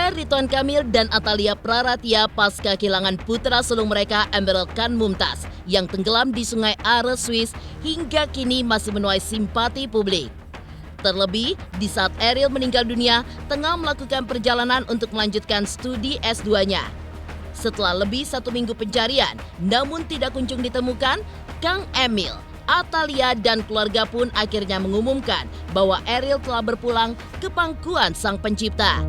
Duka Ridwan Kamil dan Atalia Praratia pasca kehilangan putra sulung mereka Emeril Khan Mumtaz yang tenggelam di Sungai Are, Swiss hingga kini masih menuai simpati publik. Terlebih, di saat Eril meninggal dunia, tengah melakukan perjalanan untuk melanjutkan studi S2-nya. Setelah lebih 1 minggu pencarian, namun tidak kunjung ditemukan, Kang Emil, Atalia, dan keluarga pun akhirnya mengumumkan bahwa Eril telah berpulang ke pangkuan Sang Pencipta.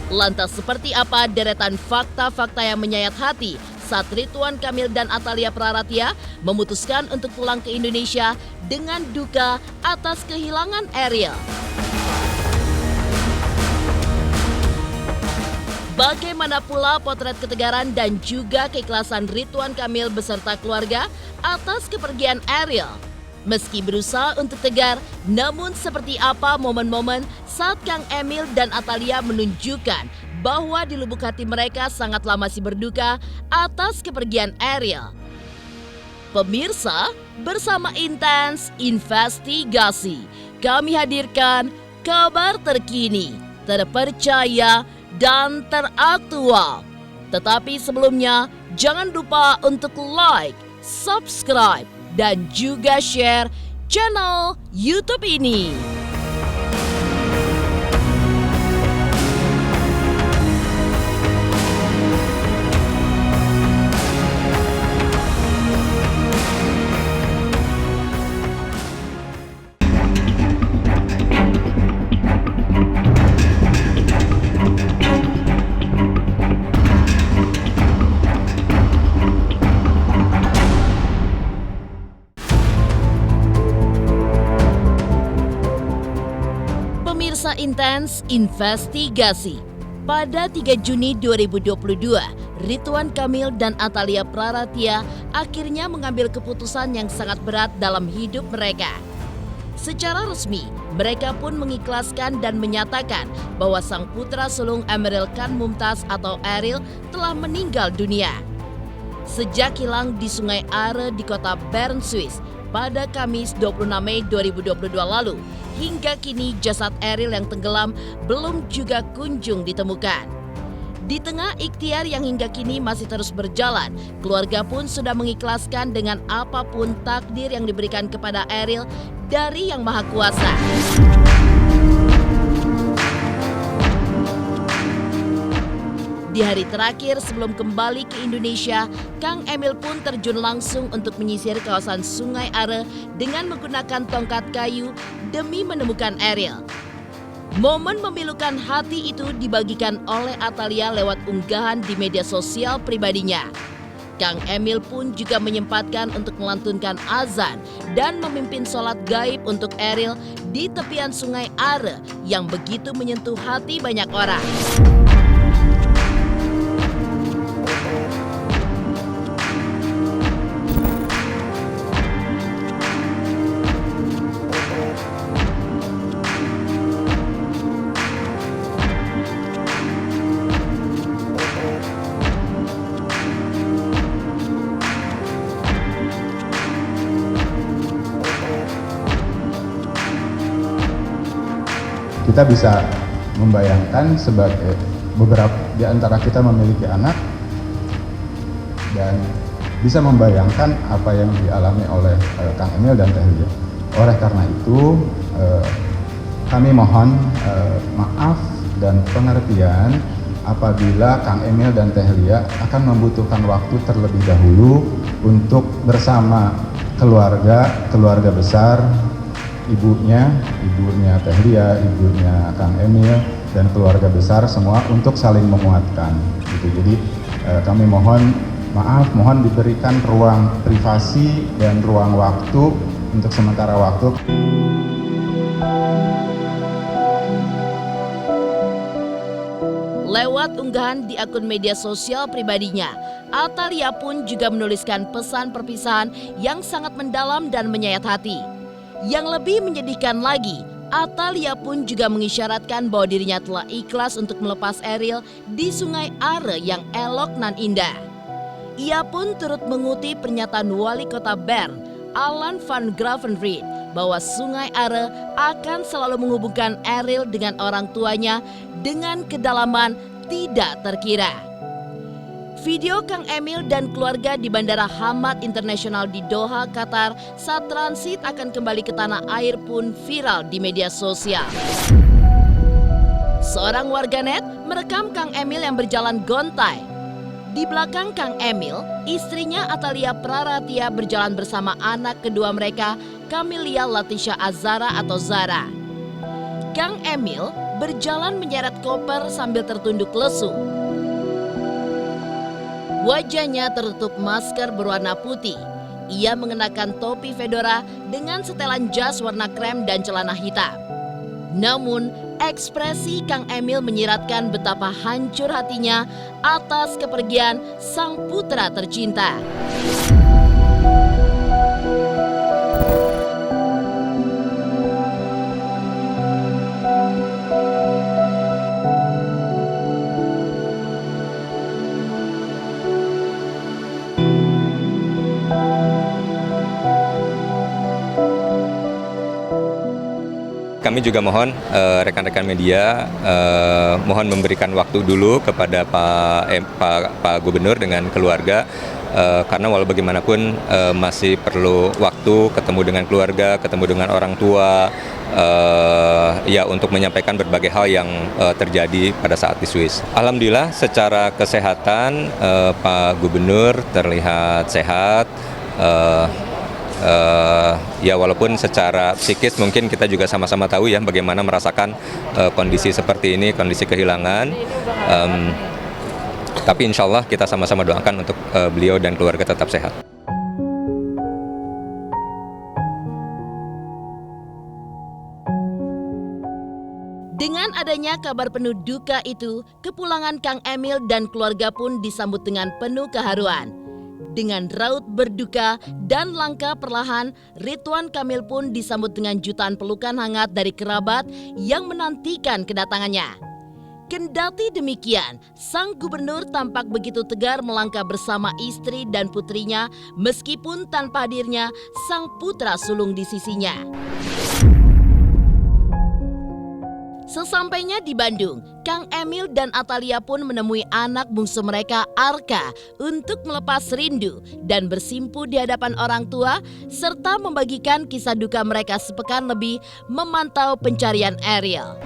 Lantas seperti apa deretan fakta-fakta yang menyayat hati saat Ridwan Kamil dan Atalia Praratia memutuskan untuk pulang ke Indonesia dengan duka atas kehilangan Eril? Bagaimana pula potret ketegaran dan juga keikhlasan Ridwan Kamil beserta keluarga atas kepergian Eril? Meski berusaha untuk tegar, namun seperti apa momen-momen saat Kang Emil dan Atalia menunjukkan bahwa di lubuk hati mereka sangatlah masih berduka atas kepergian Eril? Pemirsa, bersama Intens Investigasi, kami hadirkan kabar terkini, terpercaya, dan teraktual. Tetapi sebelumnya, jangan lupa untuk like, subscribe, dan juga share channel YouTube ini. Pemirsa Intens Investigasi, pada 3 Juni 2022, Ridwan Kamil dan Atalia Praratia akhirnya mengambil keputusan yang sangat berat dalam hidup mereka. Secara resmi, mereka pun mengikhlaskan dan menyatakan bahwa sang putra sulung Emeril Khan Mumtaz atau Eril telah meninggal dunia. Sejak hilang di Sungai Are di kota Bern, Swiss, pada Kamis 26 Mei 2022 lalu, hingga kini jasad Eril yang tenggelam belum juga kunjung ditemukan. Di tengah ikhtiar yang hingga kini masih terus berjalan, keluarga pun sudah mengikhlaskan dengan apapun takdir yang diberikan kepada Eril dari Yang Maha Kuasa. Di hari terakhir sebelum kembali ke Indonesia, Kang Emil pun terjun langsung untuk menyisir kawasan Sungai Are dengan menggunakan tongkat kayu demi menemukan Eril. Momen memilukan hati itu dibagikan oleh Atalia lewat unggahan di media sosial pribadinya. Kang Emil pun juga menyempatkan untuk melantunkan azan dan memimpin sholat gaib untuk Eril di tepian Sungai Are yang begitu menyentuh hati banyak orang. Kita bisa membayangkan sebagai beberapa di antara kita memiliki anak dan bisa membayangkan apa yang dialami oleh Kang Emil dan Teh Lia. Oleh karena itu kami mohon maaf dan pengertian apabila Kang Emil dan Teh Lia akan membutuhkan waktu terlebih dahulu untuk bersama keluarga besar, ibunya Teh Lia, ibunya Kang Emil, dan keluarga besar semua untuk saling menguatkan. Gitu. Jadi kami mohon maaf, mohon diberikan ruang privasi dan ruang waktu untuk sementara waktu. Lewat unggahan di akun media sosial pribadinya, Atalia pun juga menuliskan pesan perpisahan yang sangat mendalam dan menyayat hati. Yang lebih menyedihkan lagi, Atalia pun juga mengisyaratkan bahwa dirinya telah ikhlas untuk melepas Eril di Sungai Are yang elok nan indah. Ia pun turut mengutip pernyataan Wali Kota Bern, Alan van Gravenried, bahwa Sungai Are akan selalu menghubungkan Eril dengan orang tuanya dengan kedalaman tidak terkira. Video Kang Emil dan keluarga di Bandara Hamad Internasional di Doha, Qatar saat transit akan kembali ke tanah air pun viral di media sosial. Seorang warganet merekam Kang Emil yang berjalan gontai. Di belakang Kang Emil, istrinya Atalia Praratia berjalan bersama anak kedua mereka, Camelia Latisha Azara atau Zara. Kang Emil berjalan menyeret koper sambil tertunduk lesu. Wajahnya tertutup masker berwarna putih. Ia mengenakan topi fedora dengan setelan jas warna krem dan celana hitam. Namun, ekspresi Kang Emil menyiratkan betapa hancur hatinya atas kepergian sang putra tercinta. Kami juga mohon rekan-rekan media mohon memberikan waktu dulu kepada Pak Gubernur dengan keluarga karena walau bagaimanapun masih perlu waktu ketemu dengan keluarga, ketemu dengan orang tua ya untuk menyampaikan berbagai hal yang terjadi pada saat di Swiss. Alhamdulillah secara kesehatan Pak Gubernur terlihat sehat. Ya walaupun secara psikis mungkin kita juga sama-sama tahu ya bagaimana merasakan kondisi seperti ini, kondisi kehilangan. Tapi insya Allah kita sama-sama doakan untuk beliau dan keluarga tetap sehat. Dengan adanya kabar penuh duka itu, kepulangan Kang Emil dan keluarga pun disambut dengan penuh keharuan. Dengan raut berduka dan langkah perlahan, Ridwan Kamil pun disambut dengan jutaan pelukan hangat dari kerabat yang menantikan kedatangannya. Kendati demikian, sang gubernur tampak begitu tegar melangkah bersama istri dan putrinya meskipun tanpa hadirnya sang putra sulung di sisinya. Sesampainya di Bandung, Kang Emil dan Atalia pun menemui anak bungsu mereka, Arka, untuk melepas rindu dan bersimpu di hadapan orang tua, serta membagikan kisah duka mereka sepekan lebih memantau pencarian Eril.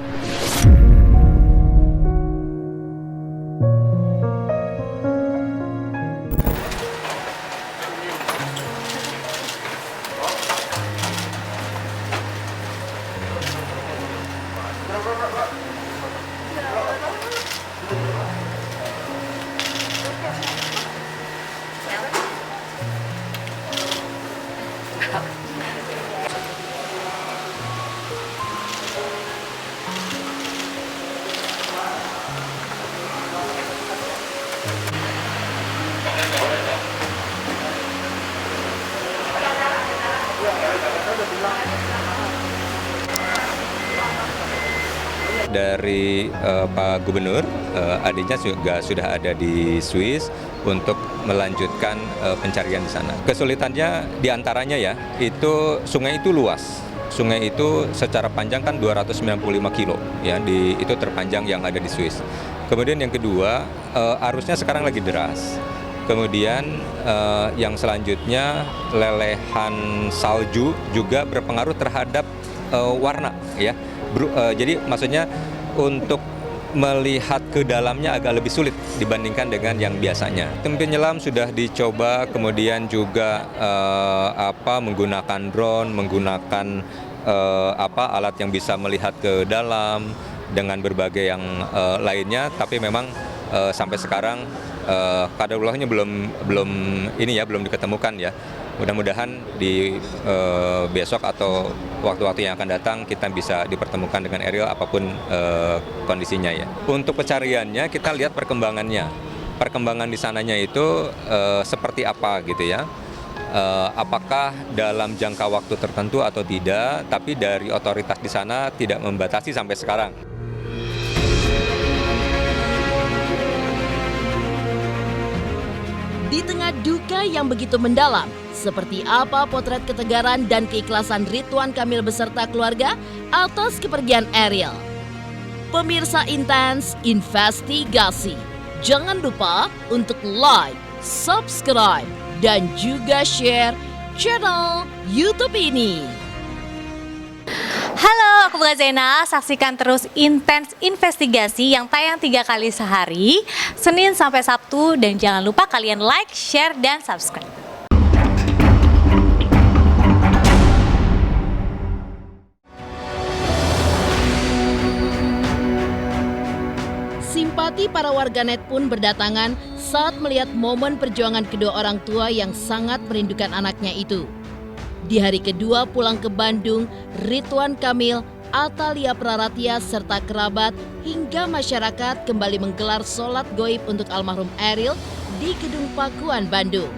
Dari Pak Gubernur, adiknya juga sudah ada di Swiss untuk melanjutkan pencarian di sana. Kesulitannya diantaranya ya, itu sungai itu luas. Sungai itu secara panjang kan 295 kilo, ya, itu terpanjang yang ada di Swiss. Kemudian yang kedua, arusnya sekarang lagi deras. Kemudian yang selanjutnya lelehan salju juga berpengaruh terhadap warna, ya. Jadi maksudnya untuk melihat ke dalamnya agak lebih sulit dibandingkan dengan yang biasanya. Tim penyelam sudah dicoba, kemudian juga menggunakan drone, menggunakan alat yang bisa melihat ke dalam dengan berbagai yang lainnya. Tapi memang sampai sekarang kadarullahnya belum diketemukan ya. Mudah-mudahan di besok atau waktu-waktu yang akan datang kita bisa dipertemukan dengan Eril apapun kondisinya ya. Untuk pencariannya kita lihat perkembangannya. Perkembangan di sananya itu seperti apa gitu ya. Apakah dalam jangka waktu tertentu atau tidak, tapi dari otoritas di sana tidak membatasi sampai sekarang. Di tengah duka yang begitu mendalam, Seperti apa potret ketegaran dan keikhlasan Ridwan Kamil beserta keluarga atas kepergian Ariel? Pemirsa Intens Investigasi, jangan lupa untuk like, subscribe, dan juga share channel YouTube ini. Halo, aku Bunga Zainal. Saksikan terus Intens Investigasi yang tayang 3 kali sehari, Senin sampai Sabtu. Dan jangan lupa kalian like, share, dan subscribe. Simpati para warganet pun berdatangan saat melihat momen perjuangan kedua orang tua yang sangat merindukan anaknya itu. Di hari kedua pulang ke Bandung, Ridwan Kamil, Atalia Praratia, serta kerabat hingga masyarakat kembali menggelar sholat goib untuk almarhum Ariel di Gedung Pakuan, Bandung.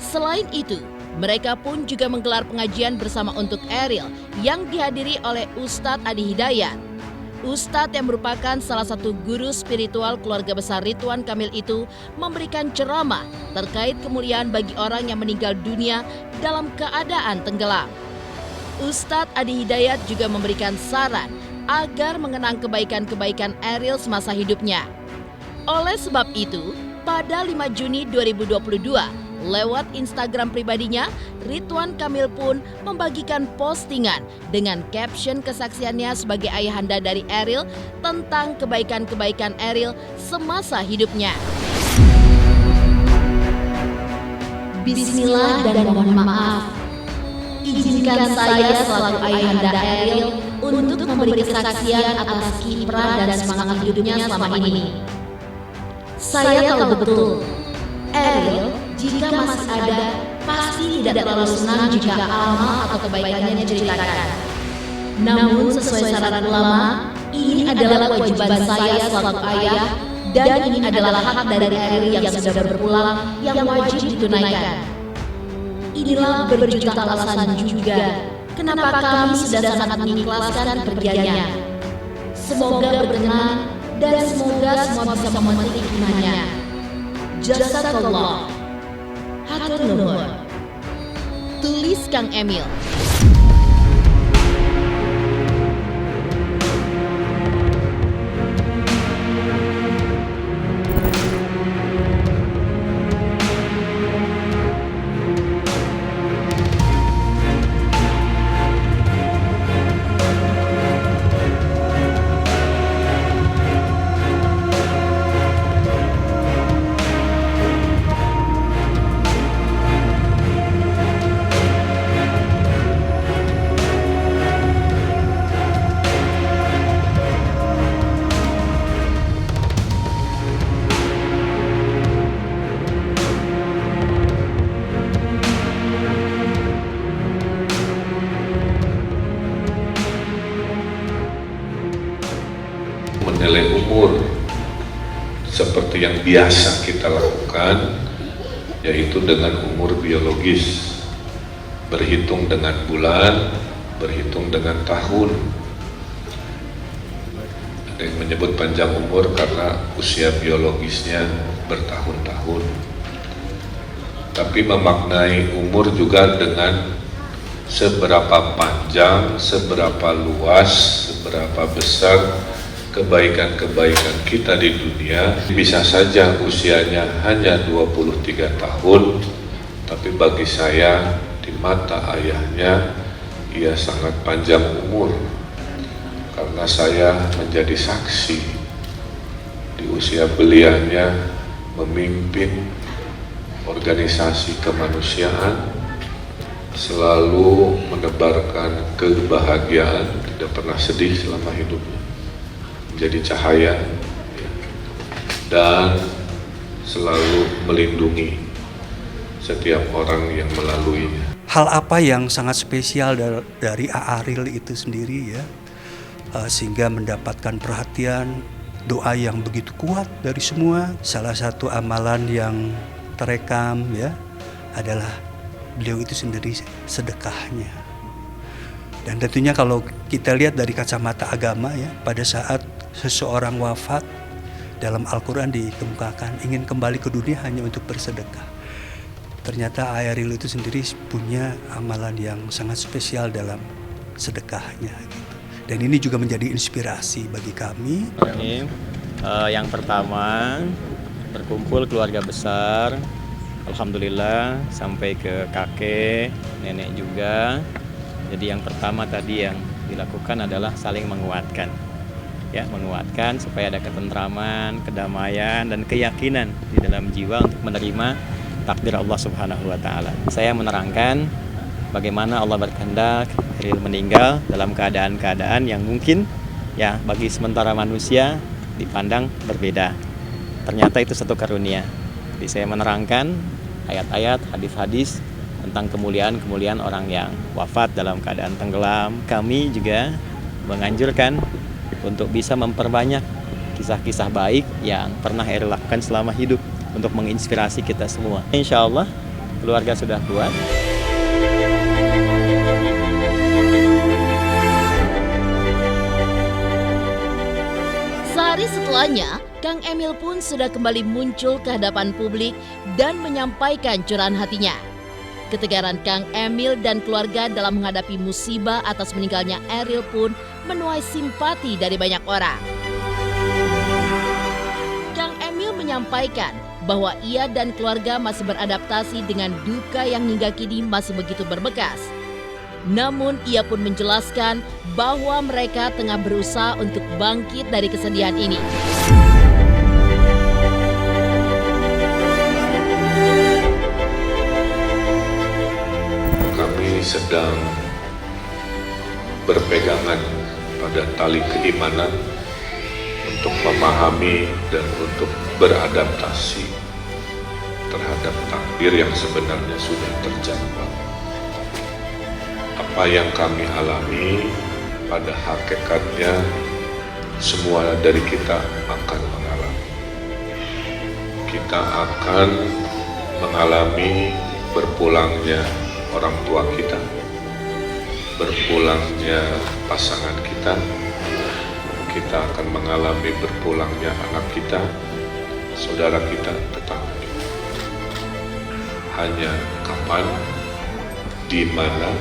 Selain itu, mereka pun juga menggelar pengajian bersama untuk Ariel yang dihadiri oleh Ustadz Adi Hidayat. Ustadz yang merupakan salah satu guru spiritual keluarga besar Ridwan Kamil itu memberikan ceramah terkait kemuliaan bagi orang yang meninggal dunia dalam keadaan tenggelam. Ustadz Adi Hidayat juga memberikan saran agar mengenang kebaikan-kebaikan Ariel semasa hidupnya. Oleh sebab itu, pada 5 Juni 2022, lewat Instagram pribadinya, Ridwan Kamil pun membagikan postingan dengan caption kesaksiannya sebagai ayahanda dari Ariel tentang kebaikan-kebaikan Ariel semasa hidupnya. Bismillah dan mohon maaf. Izinkan saya selaku ayahanda Ariel untuk memberi kesaksian atas kiprah dan semangat hidupnya selama ini. Saya tahu betul, Ariel jika masih ada, pasti tidak terlalu senang jika amal atau kebaikannya diceritakan. Namun sesuai saran ulama, ini adalah kewajiban saya selaku ayah dan ini adalah hak dari Ariel yang sudah berpulang yang wajib ditunaikan. Inilah berjuta alasan juga kenapa kami sudah sangat mengikhlaskan kepergiannya. Semoga berkenan dan semoga semua bisa memetik hikmahnya. Jazakallah. Hatur nuhun. Tulis Kang Emil. Menilai umur seperti yang biasa kita lakukan, yaitu dengan umur biologis, berhitung dengan bulan, berhitung dengan tahun. Ada yang menyebut panjang umur karena usia biologisnya bertahun-tahun, tapi memaknai umur juga dengan seberapa panjang, seberapa luas, seberapa besar kebaikan-kebaikan kita di dunia. Bisa saja usianya hanya 23 tahun, tapi bagi saya di mata ayahnya ia sangat panjang umur, karena saya menjadi saksi di usia beliaunya memimpin organisasi kemanusiaan, selalu menebarkan kebahagiaan, tidak pernah sedih selama hidupnya, menjadi cahaya dan selalu melindungi setiap orang yang melaluinya. Hal apa yang sangat spesial dari Ariel itu sendiri ya, sehingga mendapatkan perhatian, doa yang begitu kuat dari semua. Salah satu amalan yang terekam ya adalah beliau itu sendiri sedekahnya. Dan tentunya kalau kita lihat dari kacamata agama ya, pada saat seseorang wafat, dalam Al-Quran dikemukakan ingin kembali ke dunia hanya untuk bersedekah. ternyata Airil itu sendiri punya amalan yang sangat spesial dalam sedekahnya gitu. Dan ini juga menjadi inspirasi bagi kami. Yang pertama, berkumpul keluarga besar, alhamdulillah sampai ke kakek, nenek juga. Jadi yang pertama tadi yang dilakukan adalah saling menguatkan. Ya, menguatkan supaya ada ketentraman, kedamaian dan keyakinan di dalam jiwa untuk menerima takdir Allah Subhanahu wa taala. Saya menerangkan bagaimana Allah berkehendak Airil meninggal dalam keadaan-keadaan yang mungkin ya bagi sementara manusia dipandang berbeda. Ternyata itu satu karunia. Jadi saya menerangkan ayat-ayat, hadis-hadis tentang kemuliaan-kemuliaan orang yang wafat dalam keadaan tenggelam. Kami juga menganjurkan untuk bisa memperbanyak kisah-kisah baik yang pernah Airil lakukan selama hidup untuk menginspirasi kita semua. Insya Allah keluarga sudah kuat. Sehari setelahnya, Kang Emil pun sudah kembali muncul ke hadapan publik dan menyampaikan curahan hatinya. Ketegaran Kang Emil dan keluarga dalam menghadapi musibah atas meninggalnya Airil pun menuai simpati dari banyak orang. Kang Emil menyampaikan bahwa ia dan keluarga masih beradaptasi dengan duka yang hingga kini masih begitu berbekas. Namun ia pun menjelaskan bahwa mereka tengah berusaha untuk bangkit dari kesedihan ini. Kami sedang berpegangan pada tali keimanan untuk memahami dan untuk beradaptasi terhadap takdir yang sebenarnya sudah terjangkau. Apa yang kami alami pada hakikatnya semua dari kita akan mengalami. Kita akan mengalami berpulangnya orang tua kita, berpulangnya pasangan kita, kita akan mengalami berpulangnya anak kita, saudara kita, tetangga kita. Hanya kapan, di mana,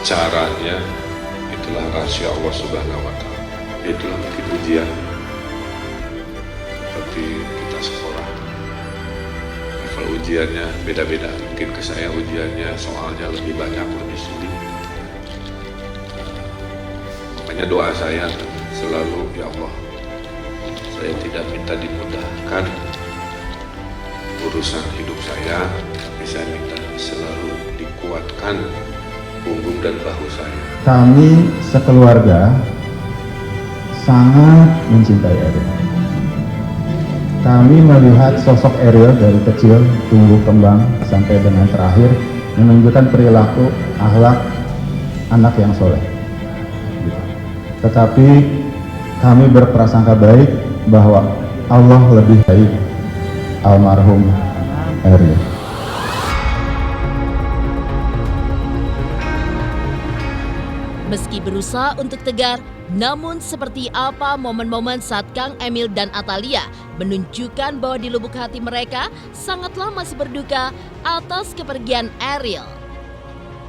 caranya, itulah rahasia Allah Subhanahu wa taala. Itulah mungkin ujian. Seperti kita sekolah, level ujiannya beda-beda. Mungkin ke saya ujiannya soalnya lebih banyak, lebih sulit. Makanya doa saya selalu, ya Allah, saya tidak minta dimudahkan urusan hidup saya, tapi saya minta selalu dikuatkan punggung dan bahu saya. Kami sekeluarga sangat mencintai Airil. Kami melihat sosok Airil dari kecil, tumbuh kembang sampai dengan terakhir menunjukkan perilaku akhlak anak yang soleh. Tetapi kami berprasangka baik bahwa Allah lebih baik almarhum Airil. Meski berusaha untuk tegar, namun seperti apa momen-momen saat Kang Emil dan Atalia menunjukkan bahwa di lubuk hati mereka sangatlah masih berduka atas kepergian Airil.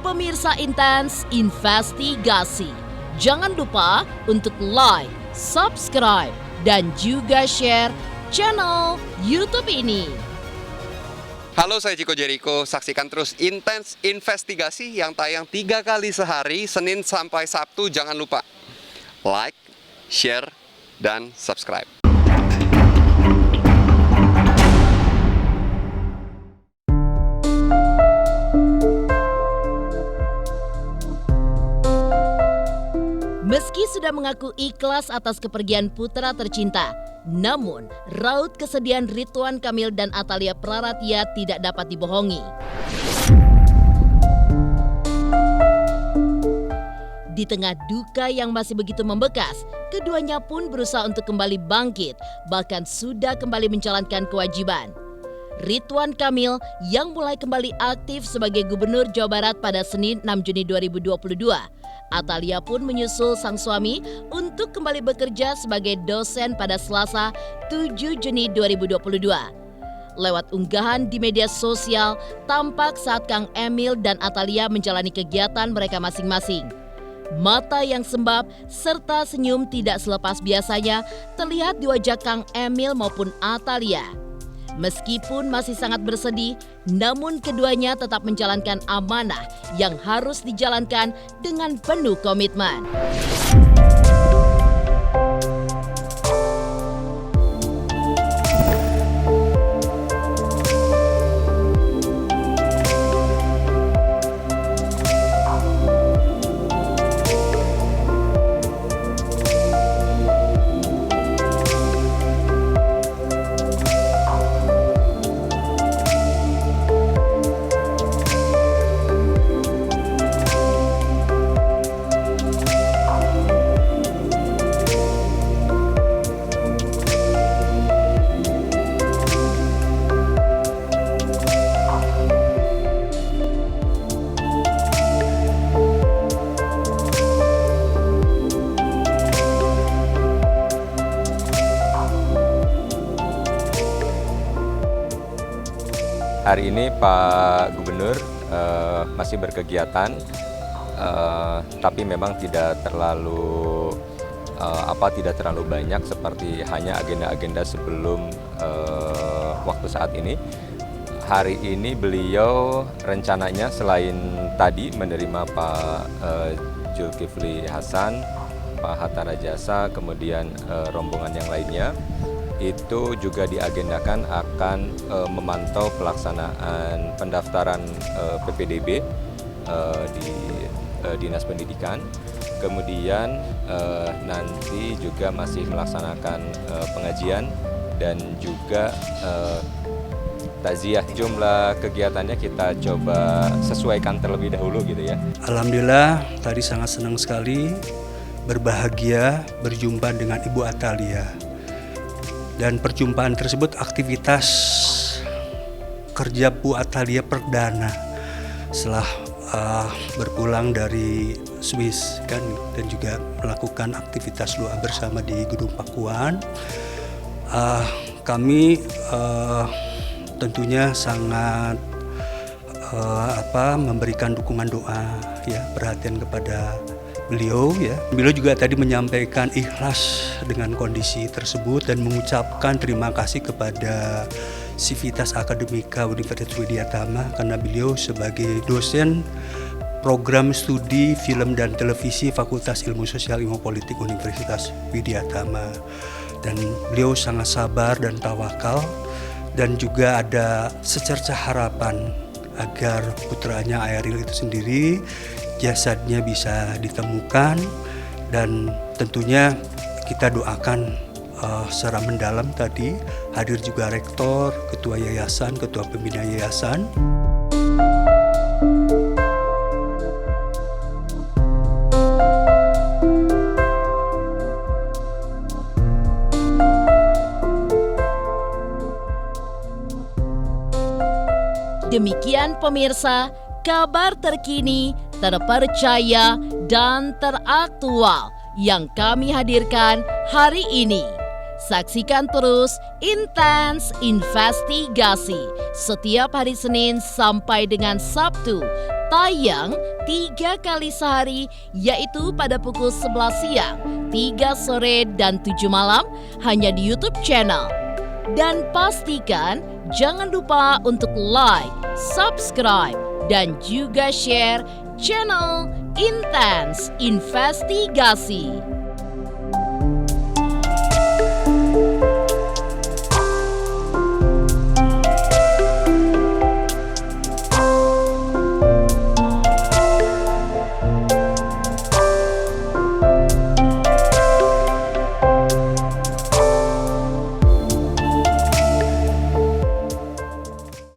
Pemirsa Intens Investigasi, jangan lupa untuk like, subscribe, dan juga share channel YouTube ini. Halo, saya Chico Jericho. Saksikan terus Intens Investigasi yang tayang 3 kali sehari, Senin sampai Sabtu. Jangan lupa like, share, dan subscribe. Meski sudah mengaku ikhlas atas kepergian putra tercinta, namun raut kesedihan Ridwan Kamil dan Atalia Praratia tidak dapat dibohongi. Di tengah duka yang masih begitu membekas, keduanya pun berusaha untuk kembali bangkit, bahkan sudah kembali menjalankan kewajiban. Ridwan Kamil yang mulai kembali aktif sebagai Gubernur Jawa Barat pada Senin 6 Juni 2022. Atalia pun menyusul sang suami untuk kembali bekerja sebagai dosen pada Selasa 7 Juni 2022. Lewat unggahan di media sosial, tampak saat Kang Emil dan Atalia menjalani kegiatan mereka masing-masing. Mata yang sembab serta senyum tidak selepas biasanya terlihat di wajah Kang Emil maupun Atalia. Meskipun masih sangat bersedih, namun keduanya tetap menjalankan amanah yang harus dijalankan dengan penuh komitmen. Hari ini Pak Gubernur masih berkegiatan, tapi memang tidak terlalu banyak seperti hanya agenda-agenda sebelum waktu saat ini. Hari ini beliau rencananya selain tadi menerima Pak Zulkifli Hasan, Pak Hatta Rajasa, kemudian rombongan yang lainnya, itu juga diagendakan akan memantau pelaksanaan pendaftaran PPDB di Dinas Pendidikan. Kemudian nanti juga masih melaksanakan pengajian dan juga takziah. Jumlah kegiatannya kita coba sesuaikan terlebih dahulu gitu ya. Alhamdulillah tadi sangat senang sekali, berbahagia berjumpa dengan Ibu Atalia. Dan perjumpaan tersebut aktivitas kerja Bu Atalia perdana setelah berpulang dari Swiss kan, dan juga melakukan aktivitas doa bersama di Gedung Pakuan. Kami tentunya sangat memberikan dukungan doa ya, perhatian kepada beliau ya. Beliau juga tadi menyampaikan ikhlas dengan kondisi tersebut dan mengucapkan terima kasih kepada Sivitas Akademika Universitas Widyatama karena beliau sebagai dosen program studi film dan televisi Fakultas Ilmu Sosial Ilmu Politik Universitas Widyatama, dan beliau sangat sabar dan tawakal, dan juga ada secercah harapan agar putranya Airil itu sendiri jasadnya bisa ditemukan, dan tentunya kita doakan secara mendalam. Tadi hadir juga rektor, ketua yayasan, ketua pembina yayasan. Demikian pemirsa, kabar terkini, terpercaya, dan teraktual yang kami hadirkan hari ini. Saksikan terus Intens Investigasi setiap hari Senin sampai dengan Sabtu, tayang 3 kali sehari, yaitu pada pukul 11 siang, 3 sore, dan 7 malam hanya di YouTube channel. Dan pastikan jangan lupa untuk like, subscribe, dan juga share channel Intens Investigasi.